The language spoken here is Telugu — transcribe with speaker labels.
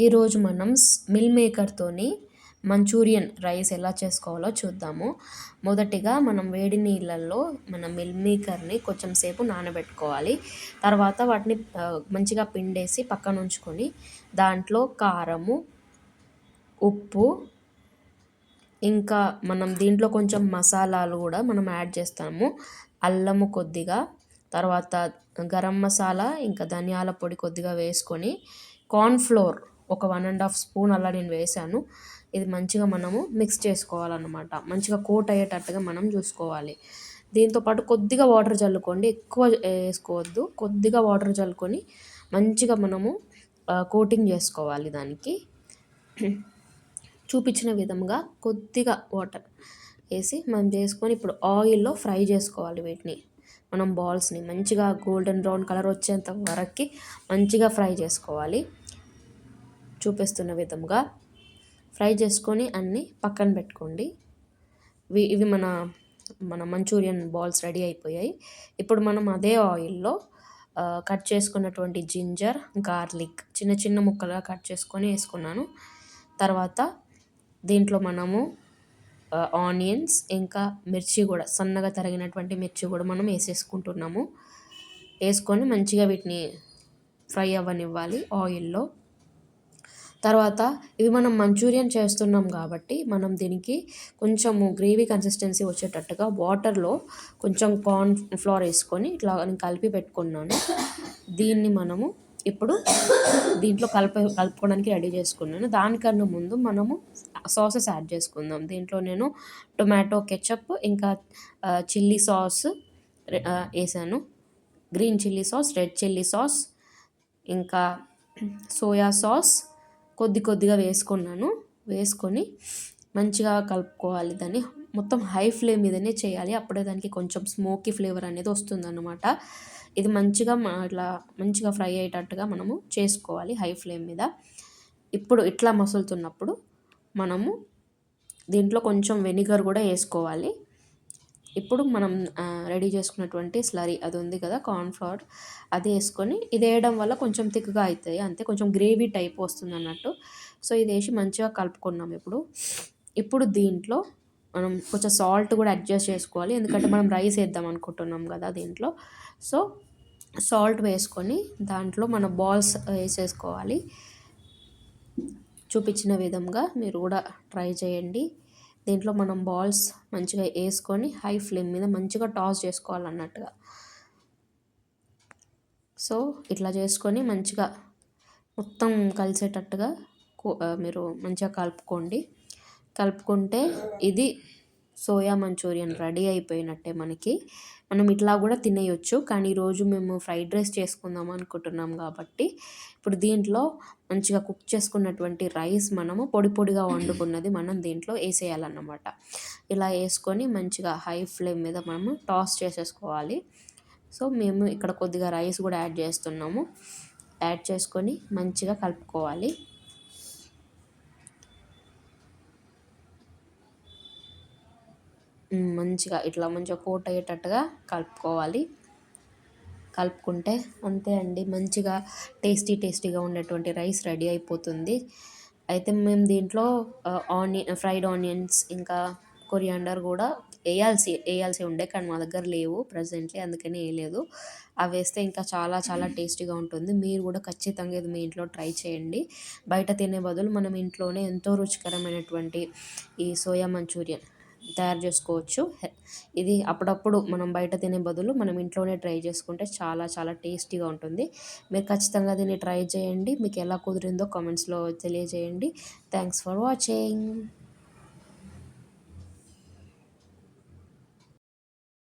Speaker 1: ఈరోజు మనం మిల్ మేకర్తోని మంచూరియన్ రైస్ ఎలా చేసుకోవాలో చూద్దాము. మొదటిగా మనం వేడి నీళ్ళల్లో మన మిల్ మేకర్ని కొంచెం సేపు నానబెట్టుకోవాలి. తర్వాత వాటిని మంచిగా పిండేసి పక్కన ఉంచుకొని దాంట్లో కారము, ఉప్పు, ఇంకా మనం దీంట్లో కొంచెం మసాలాలు కూడా మనం యాడ్ చేస్తాము. అల్లము కొద్దిగా, తర్వాత గరం మసాలా, ఇంకా ధనియాల పొడి కొద్దిగా వేసుకొని కార్న్‌ఫ్లోర్ ఒక 1½ స్పూన్ అలా నేను వేశాను. ఇది మంచిగా మనము మిక్స్ చేసుకోవాలన్నమాట. మంచిగా కోట్ అయ్యేటట్టుగా మనం చూసుకోవాలి. దీంతో పాటు కొద్దిగా వాటర్ చల్లుకోండి, ఎక్కువ వేసుకోవద్దు. కొద్దిగా వాటర్ చల్లుకొని మంచిగా మనము కోటింగ్ చేసుకోవాలి దానికి. చూపించిన విధంగా కొద్దిగా వాటర్ వేసి మనం చేసుకొని ఇప్పుడు ఆయిల్లో ఫ్రై చేసుకోవాలి వీటిని. మనం బాల్స్ని మంచిగా గోల్డెన్ బ్రౌన్ కలర్ వచ్చేంత వరకు మంచిగా ఫ్రై చేసుకోవాలి. చూపిస్తున్న విధంగా ఫ్రై చేసుకొని అన్నీ పక్కన పెట్టుకోండి. ఇవి మన మన మంచూరియన్ బాల్స్ రెడీ అయిపోయాయి. ఇప్పుడు మనం అదే ఆయిల్లో కట్ చేసుకున్నటువంటి జింజర్, గార్లిక్ చిన్న చిన్న ముక్కలుగా కట్ చేసుకొని వేసుకున్నాను. తర్వాత దీంట్లో మనము ఆనియన్స్, ఇంకా మిర్చి కూడా సన్నగా తరిగినటువంటి మిర్చి కూడా మనం వేసేసుకుంటున్నాము. వేసుకొని మంచిగా వీటిని ఫ్రై అవ్వనివ్వాలి ఆయిల్లో. తర్వాత ఇవి మనం మంచూరియన్ చేస్తున్నాం కాబట్టి మనం దీనికి కొంచెము గ్రేవీ కన్సిస్టెన్సీ వచ్చేటట్టుగా వాటర్లో కొంచెం కార్న్ ఫ్లోర్ వేసుకొని ఇట్లా నేను కలిపి పెట్టుకున్నాను. దీన్ని మనము ఇప్పుడు దీంట్లో కలుపుకోవడానికి రెడీ చేసుకున్నాను. దానికన్నా ముందు మనము సాసెస్ యాడ్ చేసుకుందాం. దీంట్లో నేను టొమాటో కెచప్, ఇంకా చిల్లీ సాస్ వేసాను. Green chilli sauce, red chilli sauce, ఇంకా సోయా సాస్ కొద్దిగా వేసుకున్నాను. వేసుకొని మంచిగా కలుపుకోవాలి. దాన్ని మొత్తం హై ఫ్లేమ్ మీదనే చేయాలి. అప్పుడే దానికి కొంచెం స్మోకీ ఫ్లేవర్ అనేది వస్తుందన్నమాట. ఇది మంచిగా ఇట్లా మంచిగా ఫ్రై అయ్యేటట్టుగా మనము చేసుకోవాలి హై ఫ్లేమ్ మీద. ఇప్పుడు ఇట్లా మసులుతున్నప్పుడు మనము దీంట్లో కొంచెం వెనిగర్ కూడా వేసుకోవాలి. ఇప్పుడు మనం రెడీ చేసుకున్నటువంటి స్లరీ అది ఉంది కదా, కార్న్‌ఫ్లోర్, అది వేసుకొని ఇది వేయడం వల్ల కొంచెం థిక్‌గా అవుతాయి అంతే, కొంచెం గ్రేవీ టైప్ వస్తుంది అన్నట్టు. సో ఇది వేసి మంచిగా కలుపుకున్నాం. ఇప్పుడు దీంట్లో మనం కొంచెం సాల్ట్ కూడా అడ్జస్ట్ చేసుకోవాలి, ఎందుకంటే మనం రైస్ వేద్దాం అనుకుంటున్నాం కదా దీంట్లో. సో సాల్ట్ వేసుకొని దాంట్లో మన బాల్స్ వేసేసుకోవాలి. చూపించిన విధంగా మీరు కూడా ట్రై చేయండి. దీంట్లో మనం బాల్స్ మంచిగా వేసుకొని హై ఫ్లేమ్ మీద మంచిగా టాస్ చేసుకోవాలన్నట్టుగా. సో ఇట్లా చేసుకొని మంచిగా మొత్తం కలిసేటట్టుగా మీరు మంచిగా కలుపుకుంటే ఇది సోయా మంచూరియన్ రెడీ అయిపోయినట్టే మనకి. మనం ఇట్లా కూడా తినేయొచ్చు, కానీ ఈరోజు మేము ఫ్రైడ్ రైస్ చేసుకుందాం అనుకుంటున్నాం కాబట్టి ఇప్పుడు దీంట్లో మంచిగా కుక్ చేసుకున్నటువంటి రైస్ మనము పొడిగా వండుకున్నది మనం దీంట్లో వేసేయాలన్నమాట. ఇలా వేసుకొని మంచిగా హై ఫ్లేమ్ మీద మనము టాస్ చేసేసుకోవాలి. సో మేము ఇక్కడ కొద్దిగా రైస్ కూడా యాడ్ చేస్తున్నాము. యాడ్ చేసుకొని మంచిగా కలుపుకోవాలి. మంచిగా ఇట్లా మంచిగా కోట్ అయ్యేటట్టుగా కలుపుకోవాలి. కలుపుకుంటే అంతే అండి, మంచిగా టేస్టీగా ఉండేటువంటి రైస్ రెడీ అయిపోతుంది. అయితే మేము దీంట్లో ఫ్రైడ్ ఆనియన్స్, ఇంకా కొరియాండర్ కూడా వేయాల్సి ఉండే, కానీ మా దగ్గర లేవు ప్రజెంట్లీ, అందుకని వేయలేదు. అవి వేస్తే ఇంకా చాలా టేస్టీగా ఉంటుంది. మీరు కూడా ఖచ్చితంగా ఇది మీ ఇంట్లో ట్రై చేయండి. బయట తినే బదులు మనం ఇంట్లోనే ఎంతో రుచికరమైనటువంటి ఈ సోయా మంచూరియన్ తయారు చేసుకోవచ్చు. ఇది అప్పుడప్పుడు మనం బయట తినే బదులు మనం ఇంట్లోనే ట్రై చేసుకుంటే చాలా టేస్టీగా ఉంటుంది. మీరు ఖచ్చితంగా దీన్ని ట్రై చేయండి. మీకు ఎలా కుదిరిందో కామెంట్స్లో తెలియజేయండి. Thanks for watching.